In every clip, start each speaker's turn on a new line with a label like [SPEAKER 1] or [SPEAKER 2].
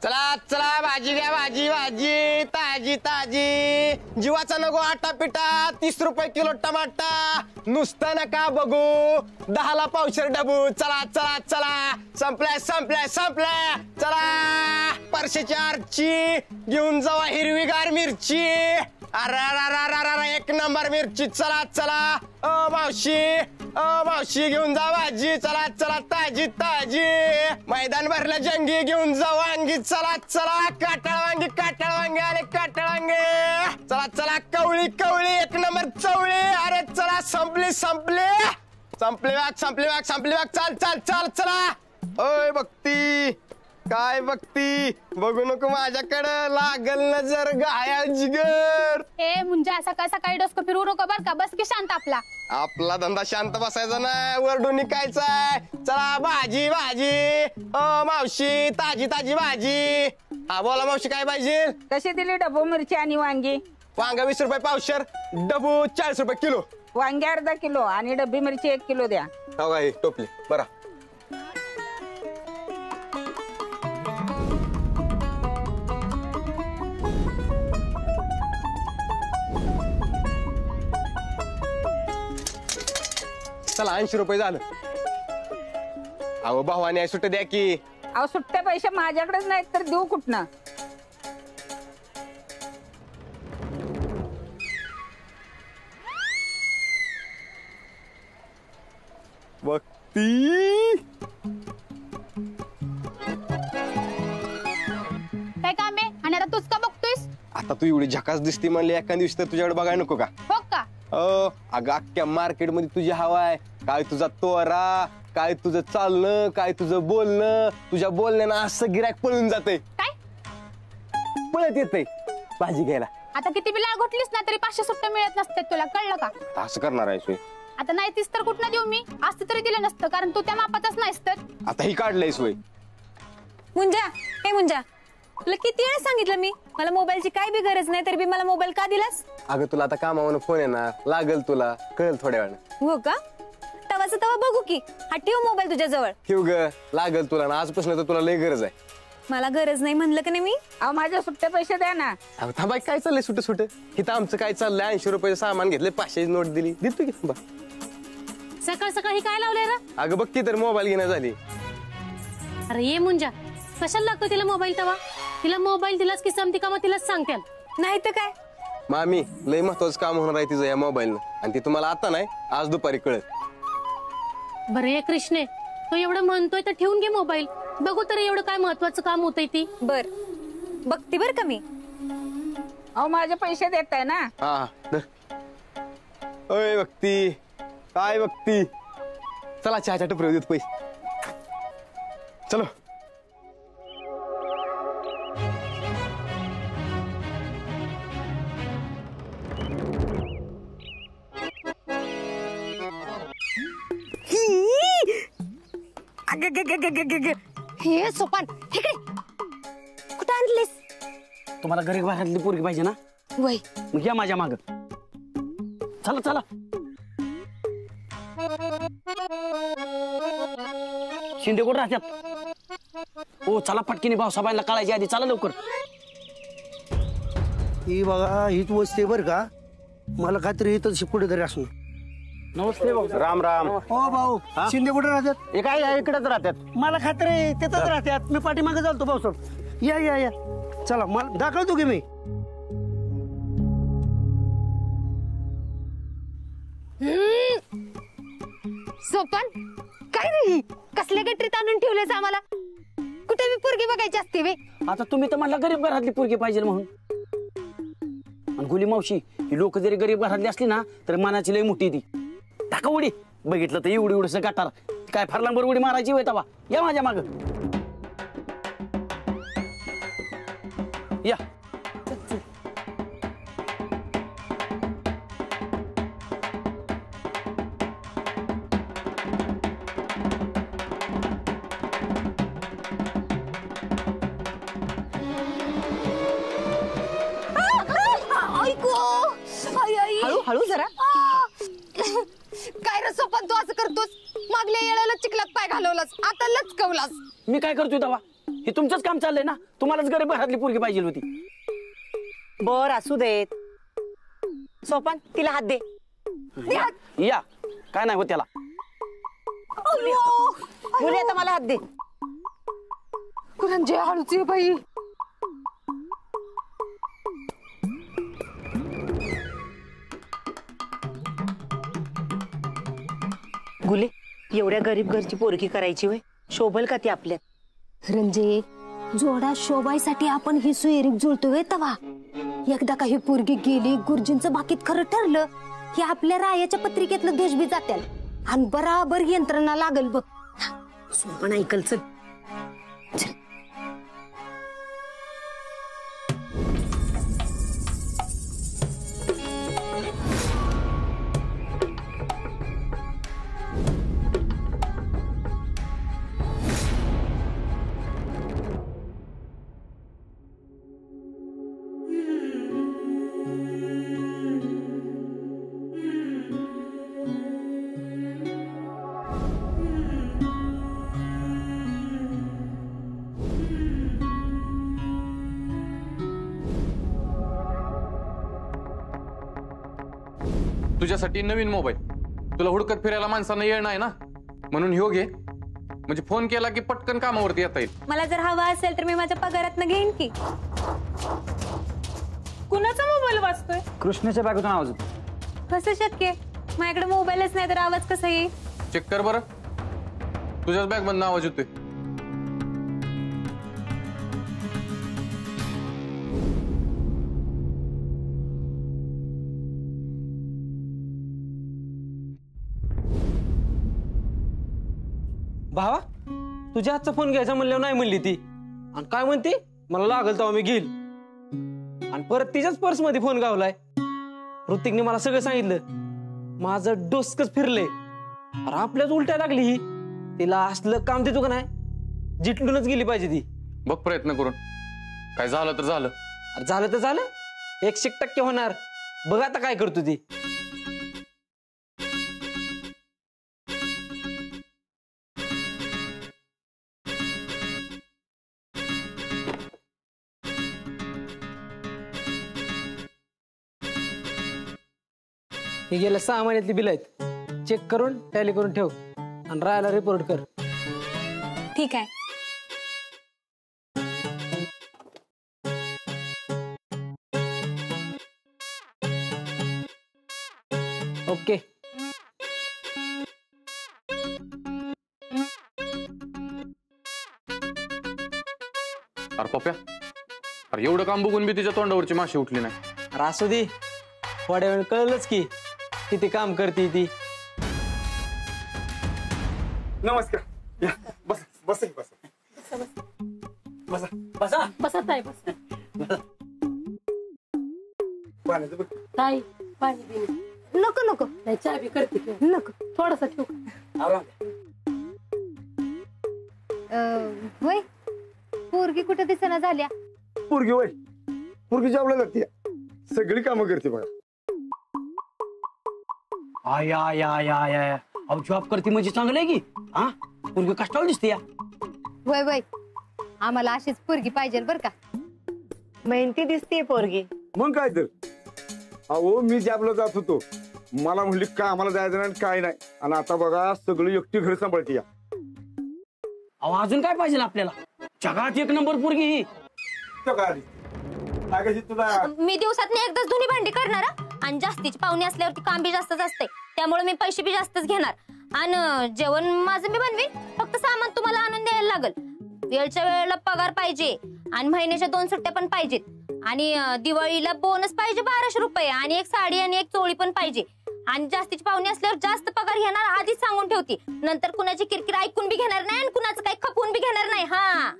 [SPEAKER 1] चला चला भाजी घ्या, भाजी भाजी ताजी ताजी, जीवाचा नको आटा पिटा, 30 रुपये किलो टमाटा, नुसतं नका बघू, 10ला पावशेर डबू, चला चला चला, संपल्या संपल्या संपल्या, चला परशेची आरची घेऊन जावा, हिरवीगार मिरची, अरे एक नंबर मिरची, चला चला, मावशी घेऊन जा भाजी, चला चला ताजी ताजी, मैदान भरलं जंगी घेऊन जा वांगी, चला चला काटाळ वांगी आले, काटाळ वांगे, चला चला कवळी कवळी एक नंबर चवळी, अरे चला संपली वाघ, चाल चाल चाल चला। ओय बघती काय बघती, बघू नको माझ्याकडं, लागल नजर घाया जिगर।
[SPEAKER 2] ए मुंजा सकाळ सकाळी डोसकं फिरू नको बर का, बस की शांत
[SPEAKER 1] आपला धंदा शांत बसायचा नाही, वरडून निघायचाय, चला भाजी भाजी, मावशी ताजी ताजी भाजी, हा बोला मावशी काय पाहिजे?
[SPEAKER 3] कशी दिली डबू मिरची आणि वांगी?
[SPEAKER 1] वांग 20 रुपये पावशेर, डबू 40 रुपये किलो,
[SPEAKER 3] वांगी अर्धा किलो आणि डब्बी मिरची 1 किलो द्या।
[SPEAKER 1] हो काय टोपली बरा। चला 80 रुपये झालं। अहो भावाने सुट्ट द्या की।
[SPEAKER 3] अहो सुट्टे पैसे माझ्याकडेच नाहीत तर देऊ कुठनं?
[SPEAKER 1] बघती
[SPEAKER 2] काय काम आहे आणि आता तूच का बघतोयस?
[SPEAKER 1] आता तू एवढी झकास दिसती म्हणली, एका दिवशी तर तुझ्याकडे बघायला नको का?
[SPEAKER 2] हो का?
[SPEAKER 1] अगं अख्ख्या मार्केट मध्ये तुझी हवा आहे, काय तुझा तोरा, काय तुझं चालणं, काय तुझं बोलणं, तुझ्या बोलण्यानं असं गिराक पळून जाते,
[SPEAKER 2] काय
[SPEAKER 1] पळत येते भाजी घ्यायला।
[SPEAKER 2] आता किती बी लाळ घोटलीस ना तरी 500 सुट्टे मिळत नसते, तुला कळलं का?
[SPEAKER 1] असं करणार आहे सोय?
[SPEAKER 2] आता नाही तीस तर कुठनं देऊ मी, असते तरी दिलं नसतं, कारण तू त्या मापाचाच नाहीस तर।
[SPEAKER 1] आता ही काढलंय सोय।
[SPEAKER 4] मुंजा हे मुंजा, तुला किती वेळा सांगितलं मी, मला मोबाईलची काय बी गरज नाही, तरी बी मला मोबाईल का दिलास?
[SPEAKER 1] अगं तुला आता कामावरून फोन येणार, लागल तुला, कळेल थोड्या वेळानं।
[SPEAKER 4] हो का? तवाचं तवा बघू की, हा ठेव मोबाईल तुझ्या जवळ।
[SPEAKER 1] ठेव ग, लागल तुला ना, आजपासून तर तुला लय गरज आहे।
[SPEAKER 4] मला गरज नाही म्हणलं का नाही मी?
[SPEAKER 3] अहो माझे सुट्टे पैसे द्या ना।
[SPEAKER 1] अगं थांबाय काय चाललंय सुट सुट, इथं आमचं काय चाललंय, 80 रुपये सामान घेतले, 500 नोट दिली, देतो की थांबा।
[SPEAKER 5] सकाळ सकाळी काय लावलंय रा?
[SPEAKER 1] अगं बघ की तर मोबाईल घेणं झाली।
[SPEAKER 5] अरे ये मुंजा, कशाला लागतो तिला मोबाईल तवा? तिला मोबाईल दिलास की समती कामा तिलाच सांगते
[SPEAKER 4] नाही तर काय?
[SPEAKER 1] मामी लय महत्वाचं काम होणार आहे तिचं या मोबाईलनं, आणि ती तुम्हाला आता नाही आज दुपारी कळेल।
[SPEAKER 5] बरं ये कृष्णे, तो एवढं म्हणतोय तर ठेवून घे मोबाईल, बघू तर एवढं काय महत्वाचं काम होतंय ती।
[SPEAKER 4] बर बघते बर का मी।
[SPEAKER 3] अहो माझे पैसे देताय ना?
[SPEAKER 1] हा धर। ओय बघती काय बघती, चला चहाच्या टपरीवर देत पैसे, चलो।
[SPEAKER 4] हे सोपान इकडे कुठं आणलीस?
[SPEAKER 6] तुम्हाला गरीब घरातली पोरगी पाहिजे ना?
[SPEAKER 4] वय
[SPEAKER 6] मग या माझ्या माग, चला चला। शिंदे कुठं राहतात? हो चला पटकीने भाऊसाहेबांना कळायच्या आधी चला लवकर।
[SPEAKER 7] ही बघा हीच वस्ती बर का, मला खात्री इथं कुठेतरी असू।
[SPEAKER 6] नमस्ते भाऊ।
[SPEAKER 1] राम राम।
[SPEAKER 7] हो भाऊ, शिंदे कुठे राहतात?
[SPEAKER 6] हे काय इकडेच राहतात?
[SPEAKER 7] मला खात्री तिथंच राहतात, मी पाठीमागे चालतो भाऊसाहेब। या या या चला, मला दाखवतो की मी।
[SPEAKER 4] सोपान काय नाही, कसल्या गटरीत आणून ठेवलेस आम्हाला? कुठे मी पोरगी बघायची असते वे?
[SPEAKER 6] आता तुम्ही तर म्हणला गरीब घरातली पोरगी पाहिजे म्हणून। आणि गुली मावशी, ही लोक जरी गरीब घरातली असली ना तर मनाची लय मोठी ती। टाका उडी, बघितलं तर एवढी एवढस गटार, काय फरलांबर उडी मारायची होय तवा। या माझ्या माग या।
[SPEAKER 4] हळू जरा। काय रे सोपान तू असं करतोस? मागल्या येळाला चिखलात पाय घालवलास, आता लचकवलास।
[SPEAKER 6] मी काय करतोय तवा? हे तुमचंच काम चाललंय ना, तुम्हालाच गरीब घरातली पोरगी पाहिजे होती.
[SPEAKER 8] बर असू देत. सोपान तिला हात दे.
[SPEAKER 6] या काय नाही होत त्याला.
[SPEAKER 8] मुली आता मला हात दे.
[SPEAKER 3] कुरांचे हळूची बाई.
[SPEAKER 8] गुले एवढ्या गरीब घरची पोरगी करायची होय, शोभल का ती आपल्यात?
[SPEAKER 5] रंजे जोडा शोभायसाठी आपण ही सोयरीक जुळतोय तवा. एकदा काही पोरगी गेली गुरुजींचं बाकीत खरं ठरलं की आपल्या रायाच्या पत्रिकेतलं दोष बी जात्याल आणि बराबर यंत्रणा लागल बघ.
[SPEAKER 8] सोपण ऐकल चल.
[SPEAKER 9] तुझ्यासाठी नवीन मोबाईल. तुला हुडकत फिरायला माणसांना येळ नाही ना, म्हणून ह्यो घे. म्हणजे फोन केला की पटकन कामावरती येता येईल.
[SPEAKER 4] मला जर हवा असेल तर मी माझ्या पगारातनं घेईन की. कुणाचा मोबाईल वाजतोय?
[SPEAKER 10] कृष्णाच्या बॅगेतून आवाज होतो.
[SPEAKER 4] कसं शक्य? माझ्याकडे मोबाईलच नाही तर आवाज कसा येईल?
[SPEAKER 9] चेक कर बरं, तुझ्याच बॅग मधनं आवाज येतोय.
[SPEAKER 11] भावा तुझ्या हातचा फोन घ्यायचा म्हणल्यावर नाही म्हणली ती. आणि काय म्हणते, मला लागल तेव्हा मी घेईल. आणि परत तिच्याच पर्स मध्ये फोन गावलाय. ऋतिकने मला सगळं सांगितलं. माझं डोसकच फिरलंय. अरे आपल्याच उलट्या लागली ही. तिला असलं काम देतो का नाही, जिटलूनच गेली पाहिजे ती.
[SPEAKER 9] बघ प्रयत्न करून, काय झालं तर झालं.
[SPEAKER 11] अरे झालं तर झालं, 100% होणार. बघ आता काय करतो ती. हे गेल्या 6 महिन्यातली बिल आहेत. चेक करून टॅली करून ठेव आणि राहायला रिपोर्ट कर.
[SPEAKER 4] ठीक आहे.
[SPEAKER 11] ओके.
[SPEAKER 9] अरे पप्या, अरे एवढं काम बघून बी तिच्या तोंडावरची माशी उठली नाही.
[SPEAKER 11] अरे असू दे, थोड्या वेळ कळलंच की किती काम करते ती.
[SPEAKER 10] नमस्कार. या, बस बस बस बसा बसा
[SPEAKER 5] बसा ताई बसा.
[SPEAKER 10] पाण्याचं बघ.
[SPEAKER 5] ताई पाणी बिणी नको नको. नाही चहा बी करते की. नको थोडासा ठेव.
[SPEAKER 2] होय पोरगी कुठे दिसेना झाल्या.
[SPEAKER 10] पोरगी वय पोरगी जॉबला जाते, सगळी कामं करते बघा.
[SPEAKER 6] आया या या या अहो जॉब करते म्हणजे चांगलं आहे की. हा पोरगी कष्टाला दिसते या.
[SPEAKER 2] वय वय आम्हाला अशीच पोरगी पाहिजे बर का.
[SPEAKER 8] मेहनती दिसते पोरगी.
[SPEAKER 10] मग काय तर. अहो मी जॉबला जात होतो, मला म्हणली का आम्हाला जायचं नाही काय नाही, आणि आता बघा सगळी एकटी घर सांभाळते या.
[SPEAKER 6] अहो अजून काय पाहिजे आपल्याला, जगात 1 नंबर पोरगी ही.
[SPEAKER 2] मी दिवसात एकदाच धुणी भांडी करणार आणि जास्तीची पाहुणे असल्यावरती काम बी जास्तच असते, त्यामुळे मी पैसे बी जास्तच घेणार. आणि जेवण माझं मी बनवीन, फक्त सामान तुम्हाला आणून द्यायला लागल. वेळच्या वेळेला पगार पाहिजे आणि महिन्याच्या 2 सुट्ट्या पण पाहिजेत. आणि दिवाळीला बोनस पाहिजे 1200 रुपये आणि एक साडी आणि एक चोळी पण पाहिजे. आणि जास्तीची पाहुणे असल्यावर जास्त पगार घेणार आधीच सांगून ठेवते. नंतर कुणाची किरकिर ऐकून बी घेणार नाही आणि कुणाचं काही खपवून बी घेणार नाही. हा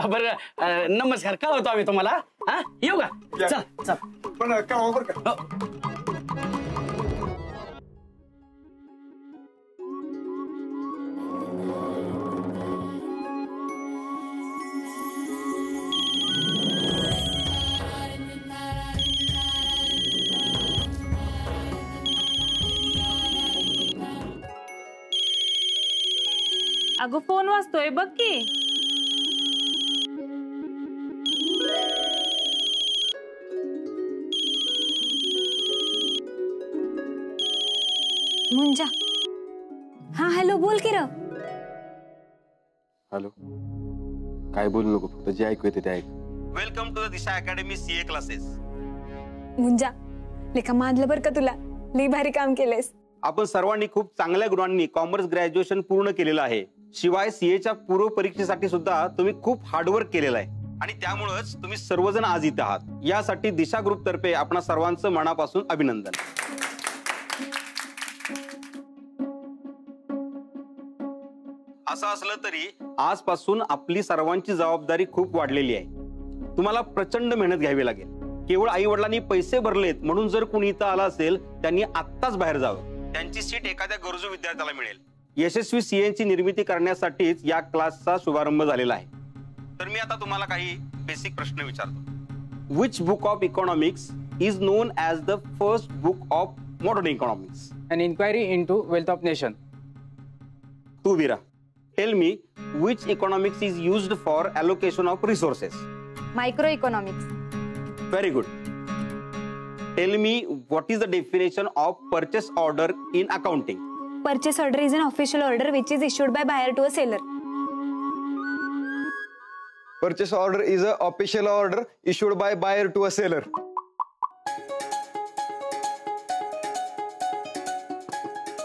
[SPEAKER 6] बरं नमस्कार, काय होतो आम्ही तुम्हाला. हा येऊ का. चल चल
[SPEAKER 10] पण का बरं का.
[SPEAKER 4] अगं फोन वाजतोय बघ की. मुंजा. हा हॅलो, बोल की र.
[SPEAKER 9] हॅलो. काय बोलू नको, फक्त जे ऐकू येते ते ऐक.
[SPEAKER 6] Welcome to the Disha academy CA classes.
[SPEAKER 4] मुंजा, लेखा मानलं बरं का तुला, लई भारी काम केलंयस.
[SPEAKER 6] आपण सर्वांनी खूप चांगल्या गुणांनी कॉमर्स ग्रॅज्युएशन पूर्ण केलेलं आहे. शिवाय सीएच्या पूर्व परीक्षेसाठी सुद्धा तुम्ही खूप हार्डवर्क केलेलं आहे आणि त्यामुळेच तुम्ही सर्वजण आज इथे आहात. यासाठी दिशा ग्रुप तर्फे आपणा सर्वांचं मनापासून अभिनंदन. असं असलं तरी आजपासून आपली सर्वांची जबाबदारी खूप वाढलेली आहे. तुम्हाला प्रचंड मेहनत घ्यावी लागेल. केवळ आई वडिलांनी पैसे भरलेत म्हणून जर कुणी इथं आला असेल त्यांनी आत्ताच बाहेर जावं. त्यांची सीट एखाद्या गरजू विद्यार्थ्याला मिळेल. यशस्वी सीएची निर्मिती करण्यासाठीच या क्लासचा शुभारंभ झालेला आहे. तर मी आता तुम्हाला काही बेसिक प्रश्न विचारतो. Which book of economics is known as the first book of modern economics?
[SPEAKER 12] An inquiry into wealth of nation.
[SPEAKER 6] तू Veera, tell me which economics is used for allocation of resources?
[SPEAKER 4] Micro economics.
[SPEAKER 6] Very good. Tell me what is the definition of purchase order in accounting?
[SPEAKER 4] Purchase order is an official order which is issued by buyer to a seller.
[SPEAKER 1] Purchase order is an official order issued by buyer to a seller.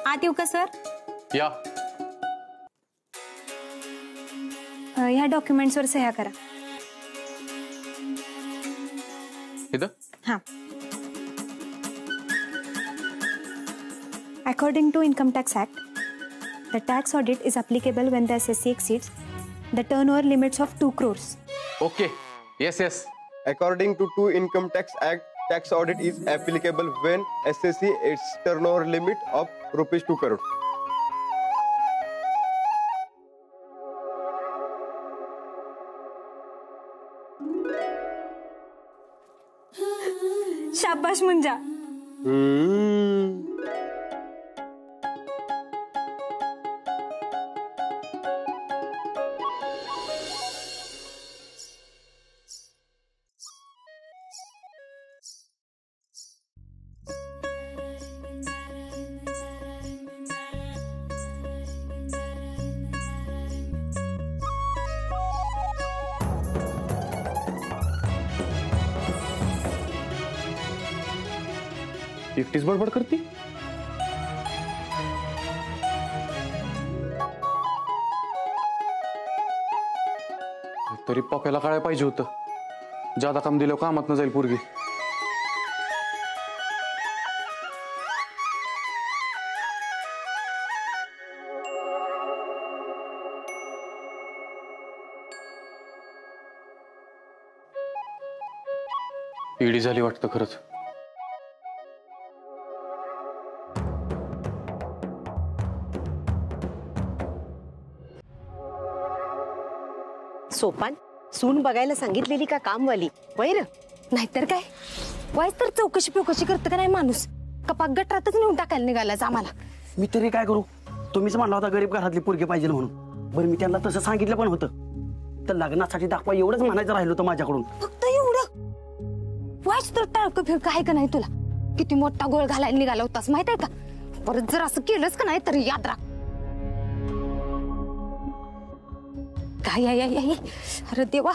[SPEAKER 4] आत येऊ का sir?
[SPEAKER 9] या.
[SPEAKER 4] ह्या डॉक्युमेंट्सवर सह्या करा.
[SPEAKER 9] इथं
[SPEAKER 4] हाँ. According to Income Tax Act, the tax audit is applicable when the SSC exceeds the turnover limits of 2 crores.
[SPEAKER 9] Okay. Yes yes.
[SPEAKER 1] According to Income Tax Act, tax audit is applicable when SSC its turnover limit of rupees 2 crore.
[SPEAKER 4] शाबाश मुंजा.
[SPEAKER 9] एकटीच बडबड करते. तरी पप्याला कळायला पाहिजे होतं. ज्यादा काम दिलं कामात न जाईल पोरगी. ईडी झाली वाटतं खरंच.
[SPEAKER 8] सोपान, सून बघायला सांगितलेली का कामवाली? वैर
[SPEAKER 5] नाहीतर काय, वाईस तर चौकशी पिवकशी करतं का नाही माणूस? कपाक गटरातच नेऊन टाकायला निघालाच आम्हाला.
[SPEAKER 6] मी तरी काय करू? तुम्हीच म्हणला होता गरीब घरातली पोरगी पाहिजे म्हणून. बरं मी त्यांना तसं सांगितलं पण होतं. तर लग्नासाठी दाखवा एवढंच म्हणायचं राहिलं होतं माझ्याकडून.
[SPEAKER 5] फक्त एवढं? वाईस तर टाळकं फिरकं आहे का नाही तुला? किती मोठा गोळ घालायला निघाला होतास माहित आहे का? परत जर असं केलंच का नाही तर याद राख. काय अरे देवा.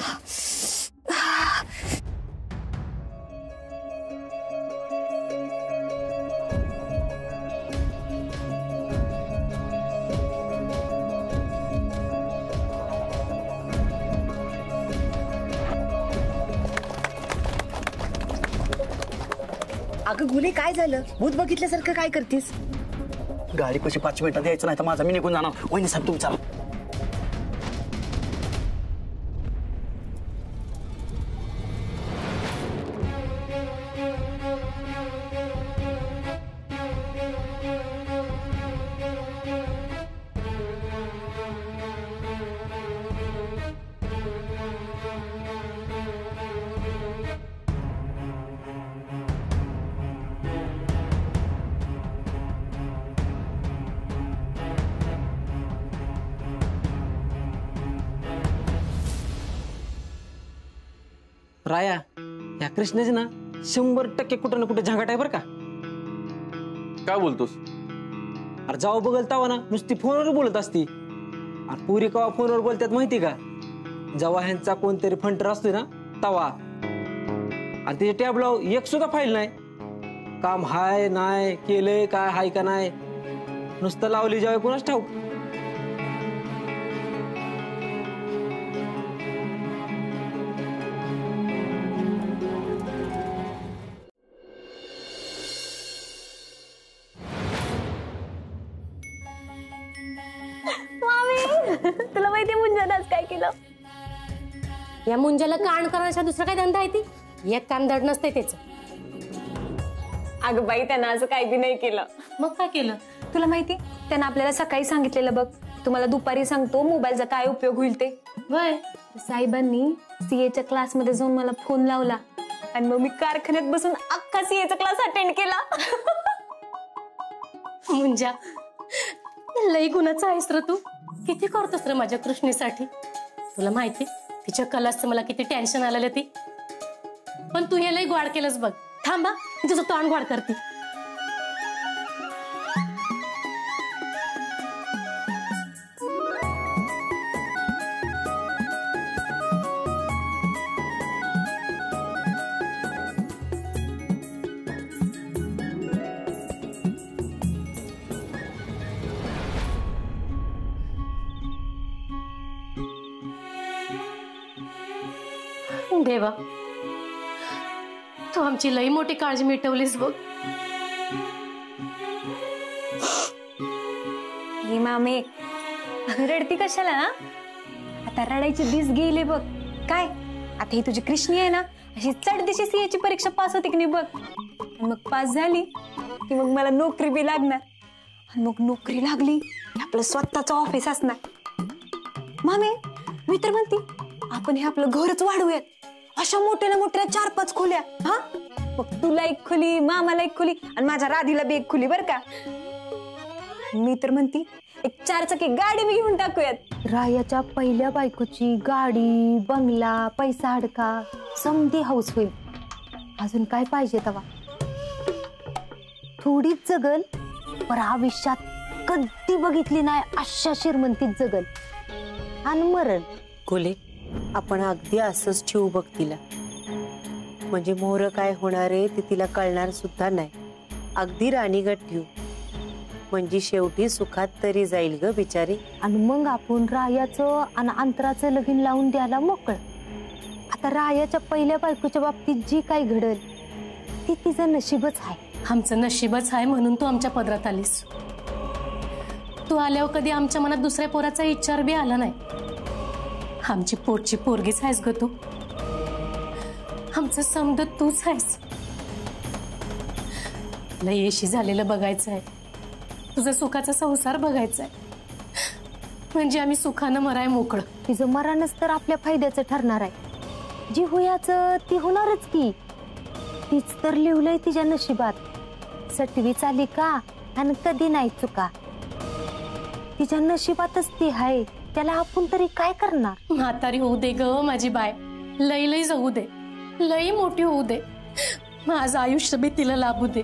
[SPEAKER 8] अगं गुले, काय झालं? भूत बघितल्यासारखं काय करतेस?
[SPEAKER 6] गाडी कशी 5 मिनिटात द्यायचं नाही तर माझा मी निघून जाणार. वहिनी साहेब तुम्ही चला.
[SPEAKER 11] राया या कृष्णाची ना 100% कुठं ना कुठे झंगाट आहे बरं का.
[SPEAKER 9] काय बोलतोस?
[SPEAKER 11] अरे जाऊ बघल तवा ना नुसती फोनवर बोलत असती. आणि पुरी कवा फोनवर बोलतात माहिती का? जेव्हा ह्यांचा कोणतरी फंटर असतोय ना तवा. आणि त्याच्या टॅबला एक सुद्धा फाईल नाही. काम हाय नाही केलंय काय हाय का नाही नुसतं लावली जेव्हा कोणाच ठाऊक.
[SPEAKER 4] तुला माहिती मुंजानं आज काय केलं?
[SPEAKER 5] या मुंजाला कान करण्याचा दुसरा काय धंदा आहे ती? एक काम धड नसते त्याचं.
[SPEAKER 4] अगं बाई त्यांना असं काही बी नाही केलं.
[SPEAKER 5] मग काय केलं?
[SPEAKER 4] तुला माहिती त्यांना आपल्याला सकाळी सांगितलेलं बघ, तुम्हाला दुपारी सांगतो मोबाईलचा काय उपयोग होईल ते.
[SPEAKER 5] वय
[SPEAKER 4] साहेबांनी सीएच्या क्लासमध्ये जाऊन मला फोन लावला आणि मग मी कारखान्यात बसून अख्खा सीएचा क्लास अटेंड केला.
[SPEAKER 5] मुंजा लई गुणाचा आहेस रे तू. किती करतोस रे माझ्या कृष्णेसाठी. तुला माहिती तिच्या कलासचं मला किती टेन्शन आलेलं ती. पण तू हे लई गोड केलंस बघ. थांबा तुझं तोंड गोड करते. देवा तू आमची लई मोठी काळजी मिटवलीस बघ.
[SPEAKER 4] हे मामे रडती कशाला ना? आता रडायचे दिस गेले बघ. काय आता ही तुझी कृष्णी आहे ना अशी चढदिशी सीएची परीक्षा पास होती की नाही बघ. आणि मग पास झाली की मग मला नोकरी बी लागणार. आणि मग नोकरी लागली की आपलं स्वतःच ऑफिस असणार. मामे मी तर म्हणते आपण हे आपलं घरच वाढवूयात. अशा मोठ्याला मोठ्या 4-5 खोल्या. हा मग तुला एक खोली, मामाला एक खोली आणि माझ्या राधीला बी एक खोली बर का. मी तर म्हणती एक 4 चाकी गाडी बी घेऊन टाकूयात.
[SPEAKER 5] रायाच्या पहिल्या बायकोची गाडी, बंगला, पैसा अडका समधी हाऊस होईल. अजून काय पाहिजे तवा? थोडीच जगल पर आयुष्यात कधी बघितली नाही अशा श्रीमंतीत जगल आणि मरण.
[SPEAKER 8] कोले आपण अगदी असंच ठेवू बघ तिला. म्हणजे मोहर काय होणार आहे ते तिला कळणार सुद्धा नाही. अगदी राणीगत ठेवू म्हणजे शेवटी सुखात तरी जाईल ग बिचारी.
[SPEAKER 5] आणि मग आपण रायाचं आणि अंतराचं लगीन लावून द्यायला मोकळ. आता रायाच्या पहिल्या बायकोच्या बाबतीत जी काही घडल ती तिचं नशीबच आहे. आमचं नशीबच आहे म्हणून तू आमच्या पदरात आलीस. तू आल्यावर कधी आमच्या मनात दुसऱ्या पोराचा विचार बी आला नाही. आमची पोटची पोरगीच आहेस ग तू. आमचं समज तूच आहेस. लई येशी झालेलं बघायचं आहे. तुझा सुखाचा संसार बघायचा आहे. म्हणजे आम्ही सुखानं मराय मोकळं. तिचं मरणच तर आपल्या फायद्याचं ठरणार आहे. जी होयाचं ती होणारच की. तीच तर लिवलंय तिच्या नशिबात. सटवी चाली का आणि कधी नाही चुका. तिच्या नशिबातच ती आहे. त्याला आपण तरी काय करणार. म्हातारी होऊ दे ग माझी बाय. लई लई जाऊ दे. लई मोठी होऊ दे. माझं आयुष्य बी तिला लाभू दे.